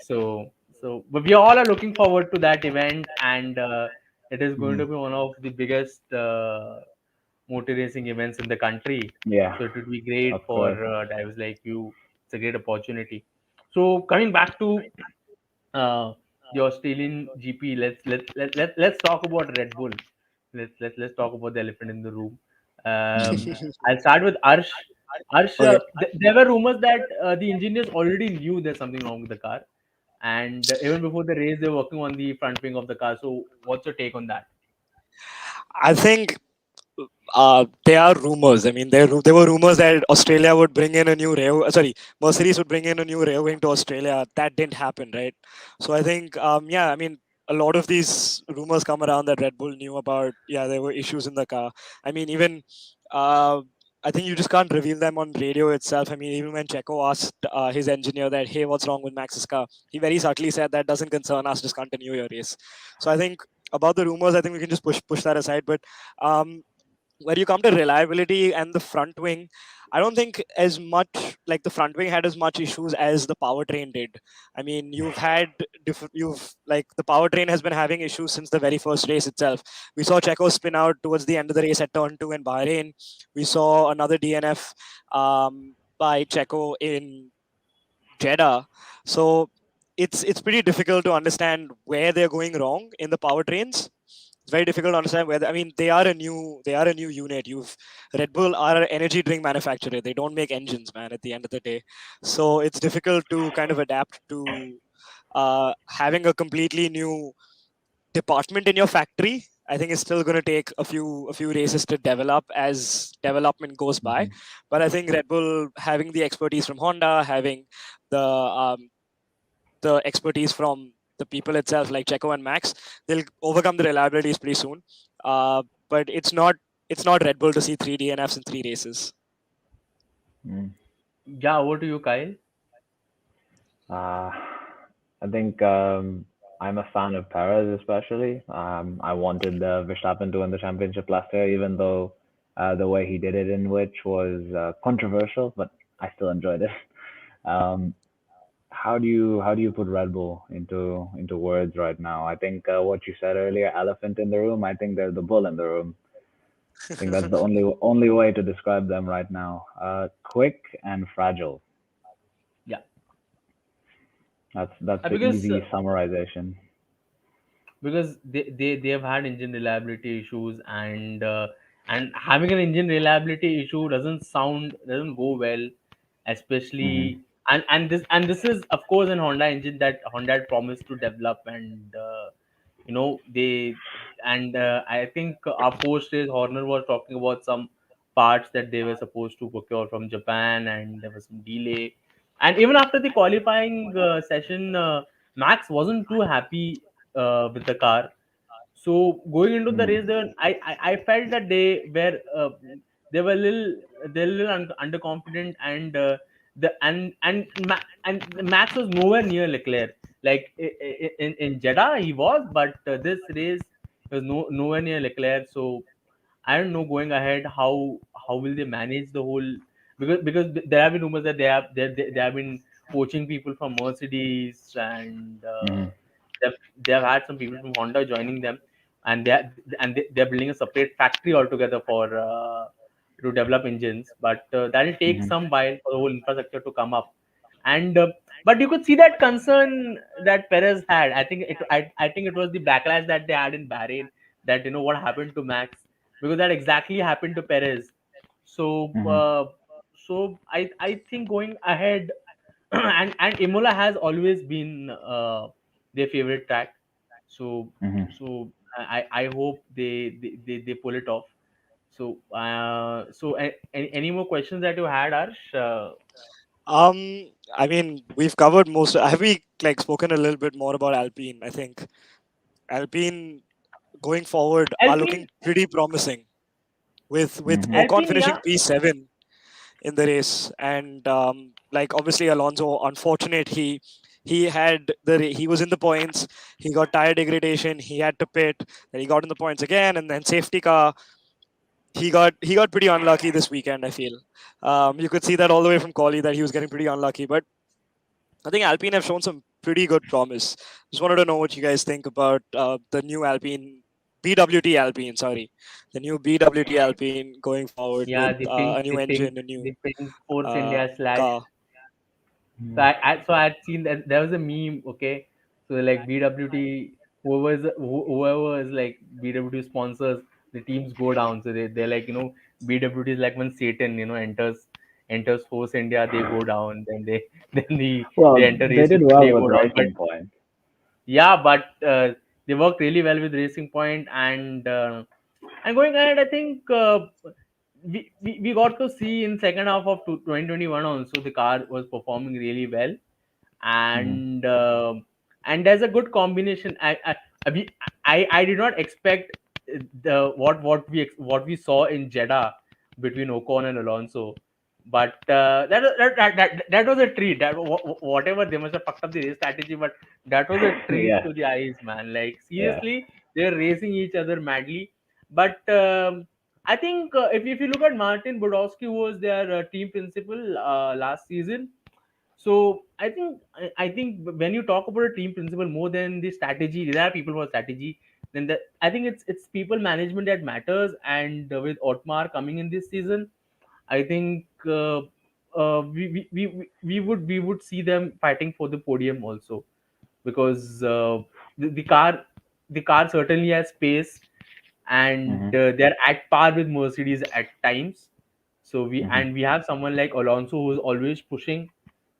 But we all are looking forward to that event, and it is going Mhm. to be one of the biggest motor racing events in the country. Yeah, So it would be great of for course. drivers like you. It's a great opportunity. So coming back to uh, the Australian GP. Let's talk about Red Bull. Let's talk about the elephant in the room. I'll start with Arsh. Arsh, Okay. there were rumors that the engineers already knew there's something wrong with the car, and even before the race, they were working on the front wing of the car. So, what's your take on that? I think there are rumors. I mean, there were rumors that Australia would bring in a new rail. Sorry, Mercedes would bring in a new rail wing to Australia. That didn't happen, right? So I think, yeah, I mean, a lot of these rumors come around that Red Bull knew about. Yeah, there were issues in the car. I mean, even. Uh, I think you just can't reveal them on radio itself. I mean, even when Checo asked his engineer that, "Hey, what's wrong with Max's car?" He very subtly said that doesn't concern us. Just continue your race. So I think about the rumors, I think we can just push that aside. But um, where you come to reliability and the front wing, I don't think as much like the front wing had as much issues as the powertrain did. I mean, you've like the powertrain has been having issues since the very first race itself. We saw Checo spin out towards the end of the race at turn 2 in Bahrain. We saw another DNF by Checo in Jeddah. So it's pretty difficult to understand where they're going wrong in the powertrains. It's very difficult to understand whether, I mean, they are a new unit. You've Red Bull are an energy drink manufacturer. They don't make engines, man, at the end of the day. So it's difficult to kind of adapt to having a completely new department in your factory. I think it's still going to take a few races to develop as development goes by. Hmm. But I think Red Bull having the expertise from Honda, having the expertise from the people itself, like Checo and Max, they'll overcome the reliabilities pretty soon. But it's not Red Bull to see 3 DNFs in 3 races. Mm. Yeah, over to you, Kyle. Uh, I think I'm a fan of Perez, especially. I wanted Verstappen to win the championship last year, even though the way he did it in which was controversial, but I still enjoyed it. Um, how do you put Red Bull into words right now? I think what you said earlier, elephant in the room. I think they're the bull in the room. I think that's the only way to describe them right now. Quick and fragile. Yeah, That's the because easy summarization. they have had engine reliability issues, and having an engine reliability issue doesn't go well, Hmm. especially and this is of course an Honda engine that Honda had promised to develop and They, and I think our post is Horner was talking about some parts that they were supposed to procure from Japan, and there was some delay. And even after the qualifying session, Max wasn't too happy with the car. So going into the Mm-hmm. race, I felt that they were a little, underconfident, and Max was nowhere near Leclerc. Like in Jeddah he was, but this race he was nowhere near Leclerc. So I don't know going ahead how will they manage the whole, because there have been rumors that they have been poaching people from Mercedes, and Mm-hmm. they've had some people from Honda joining them, and they're building a separate factory altogether for to develop engines. But that'll take Mm-hmm. some while for the whole infrastructure to come up. And but you could see that concern that Perez had. I think it was the backlash that they had in Bahrain, that what happened to Max, because that exactly happened to Perez. So Mm-hmm. I think going ahead, and Imola has always been their favorite track. So Mm-hmm. I hope they pull it off. So any more questions that you had, Arsh? I mean, we've covered most. Have we like spoken a little bit more about Alpine? I think Alpine going forward are Alpine, looking pretty promising with Mm-hmm. Ocon Alpine, finishing yeah. P7 in the race, and like obviously Alonso, unfortunate he had he was in the points, he got tire degradation, he had to pit, then he got in the points again, and then safety car. He got pretty unlucky this weekend. I feel you could see that all the way from Collie that he was getting pretty unlucky, but I think Alpine have shown some pretty good promise. Just wanted to know what you guys think about the new Alpine, BWT Alpine, sorry, the new BWT Alpine going forward with Yeah, a new engine, a new the Pink Force India slash. car. So I had seen that there was a meme. Okay, so like BWT, whoever is like BWT sponsors, the teams go down. So they're like, BWT is like when Satan enters Force India, they go down. Then they they Well, enter they Racing did Point, well they with go down. But Racing Point. yeah, but they worked really well with Racing Point, and going ahead, I think we got to see in second half of 2021 also the car was performing really well, Mm-hmm. and there's a good combination. I did not expect the what we saw in Jeddah between Ocon and Alonso, but that was a treat. Whatever they must have fucked up the race strategy, but that was a treat Yeah. to the eyes, man. Like Yeah. seriously, they're racing each other madly. But I think if you look at Martin Budowski, who was their team principal last season, so I think when you talk about a team principle more than the strategy, there are people for strategy. Then I think it's people management that matters. And with Otmar coming in this season, I think we would see them fighting for the podium also, because the car certainly has pace, and Mm-hmm. they're at par with Mercedes at times. So Mm-hmm. we have someone like Alonso who's always pushing.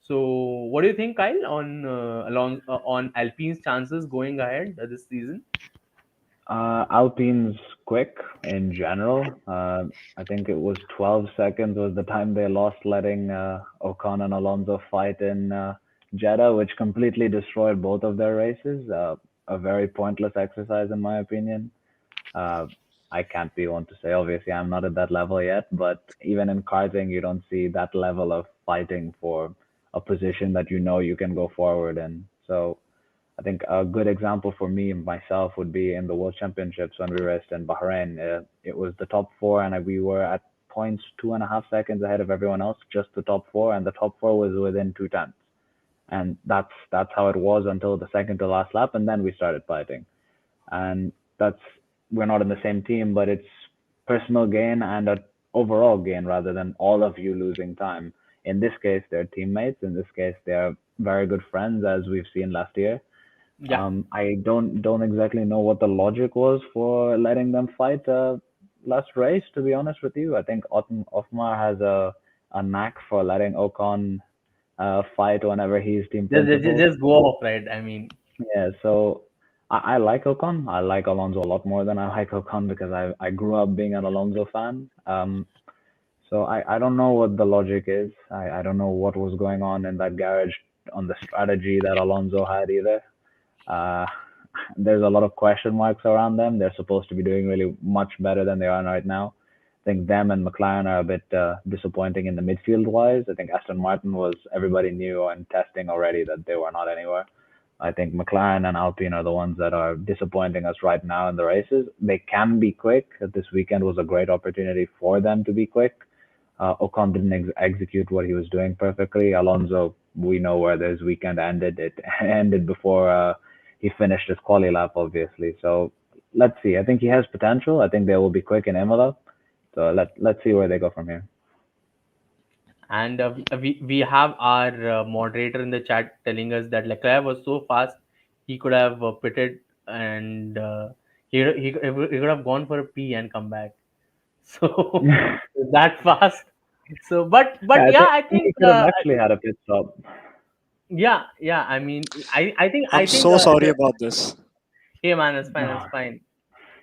So what do you think, Kyle, on on Alpine's chances going ahead this season? Alpine's quick in general. I think it was 12 seconds was the time they lost letting Ocon and Alonso fight in Jeddah, which completely destroyed both of their races. A very pointless exercise, in my opinion. Uh, I can't be one to say, obviously, I'm not at that level yet, but even in karting, you don't see that level of fighting for a position that you know you can go forward in. So I think a good example for me myself would be in the World Championships when we raced in Bahrain. It was the top four, and we were at points 2.5 seconds ahead of everyone else, just the top four, and the top four was within 2 tenths. And that's how it was until the second to last lap, and then we started fighting. And that's we're not in the same team, but it's personal gain and a overall gain rather than all of you losing time. In this case, they're teammates. In this case, they're very good friends, as we've seen last year. Yeah, I don't exactly know what the logic was for letting them fight last race. To be honest with you, I think Otmar has a knack for letting Ocon fight whenever he's team principal. just go off, right? I mean, Yeah, so I like Ocon. I like Alonso a lot more than I like Ocon because I grew up being an Alonso fan. So I don't know what the logic is. I don't know what was going on in that garage on the strategy that Alonso had either. Uh, there's a lot of question marks around them. They're supposed to be doing really much better than they are right now. I think them and McLaren are a bit disappointing in the midfield wise. I think Aston Martin was everybody knew and testing already that they were not anywhere. I think McLaren and Alpine are the ones that are disappointing us right now in the races. They can be quick. This weekend was a great opportunity for them to be quick. Ocon didn't execute what he was doing perfectly. Alonso, we know where this weekend ended. It ended before he finished his quali lap, obviously. So let's see. I think he has potential. I think they will be quick in Imola. So let's see where they go from here. And we have our moderator in the chat telling us that Leclerc was so fast he could have pitted, and he could have gone for a pee and come back. So that fast. So but Yeah, yeah, I think think he could have actually had a pit stop. yeah. I mean, I I'm think so sorry about this. hey man, it's fine, it's fine.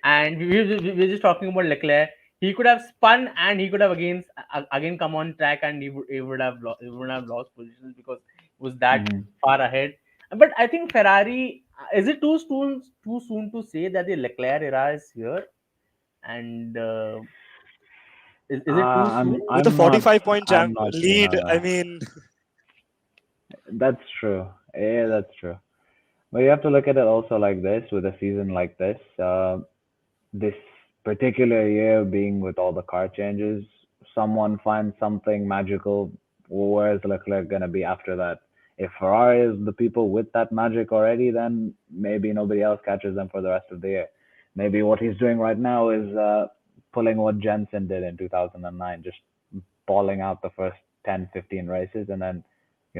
And we're just talking about Leclerc. He could have spun and he could have again come on track, and he would have lost positions because he was that Hmm. far ahead. But I think Ferrari, is it too soon to say that the Leclerc era is here? And is it too soon? With a I'm not 45-point I'm not keen lead, on I that. mean, That's true. Yeah, that's true. But you have to look at it also like this with a season like this. This particular year being with all the car changes, someone finds something magical. Where is Leclerc going to be after that? If Ferrari is the people with that magic already, then maybe nobody else catches them for the rest of the year. Maybe what he's doing right now is pulling what Jensen did in 2009, just balling out the first 10, 15 races and then,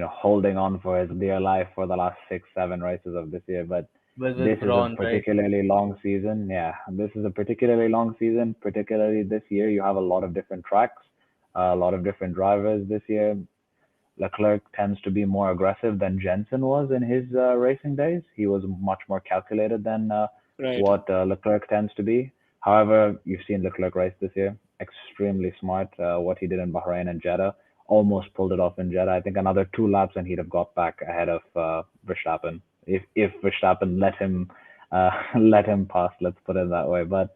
holding on for his dear life for the last 6, 7 races of this year. But this With is a Braun, right? particularly long season. Yeah, this is a particularly long season, particularly this year. You have a lot of different tracks, a lot of different drivers this year. Leclerc tends to be more aggressive than Jensen was in his racing days. He was much more calculated than right. what Leclerc tends to be. However, you've seen Leclerc race this year. Extremely smart. What he did in Bahrain and Jeddah, almost pulled it off in Jeddah. I think another 2 laps and he'd have got back ahead of Verstappen if Verstappen let him let him pass. Let's put it that way. But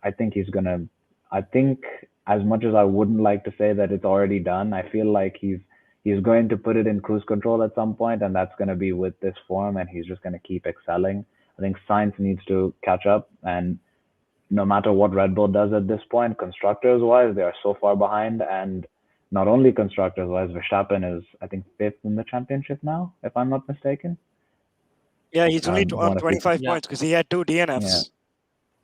I think he's gonna. I think as much as I wouldn't like to say that it's already done, I feel like he's going to put it in cruise control at some point, and that's going to be with this form, and he's just going to keep excelling. I think science needs to catch up, and no matter what Red Bull does at this point, constructors wise, they are so far behind, and not only constructors wise, Verstappen is I think fifth in the championship now, if I'm not mistaken. Yeah, he's only on One of you, 25 Yeah. points because he had 2 yeah, DNFs,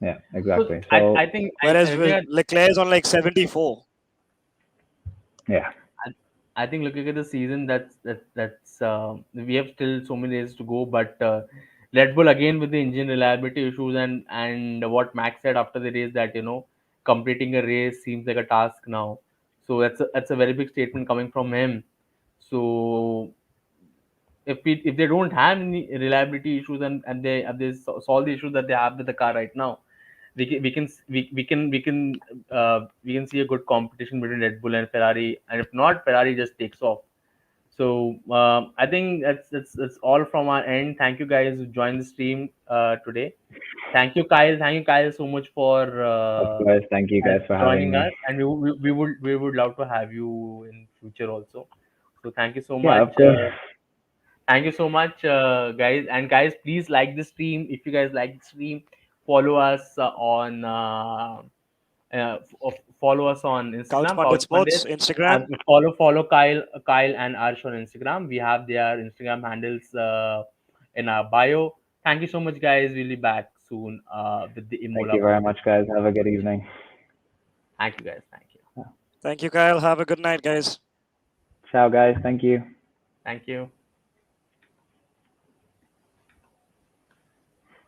yeah, So exactly. So whereas I think Leclerc is on like 74. yeah, I think looking at the season, that's we have still so many days to go. But Red Bull again with the engine reliability issues, and what Max said after the race, that completing a race seems like a task now. So that's a very big statement coming from him. So if they don't have any reliability issues, and they solve the issues that they have with the car right now, we can see a good competition between Red Bull and Ferrari, and if not, Ferrari just takes off. So I think that's all from our end. Thank you guys who joined the stream today. Thank you, Kyle. Thank you, Kyle, so much for of course, thank you guys for having joining me. us, and we would love to have you in future also. So thank you so Yeah, of much. course. Thank you so much, guys. And guys, please like the stream. If you guys like the stream, follow us on follow us on Couch Instagram, Pundit Couch Sports, Pundits. Instagram. Follow Kyle and Arsh on Instagram. We have their Instagram handles in our bio. Thank you so much, guys. We'll be back soon with the Thank Imola you very podcast. much, guys. Have a good evening. Thank you, guys. Thank you. Thank you, Kyle. Have a good night, guys. Ciao, guys. Thank you. Thank you.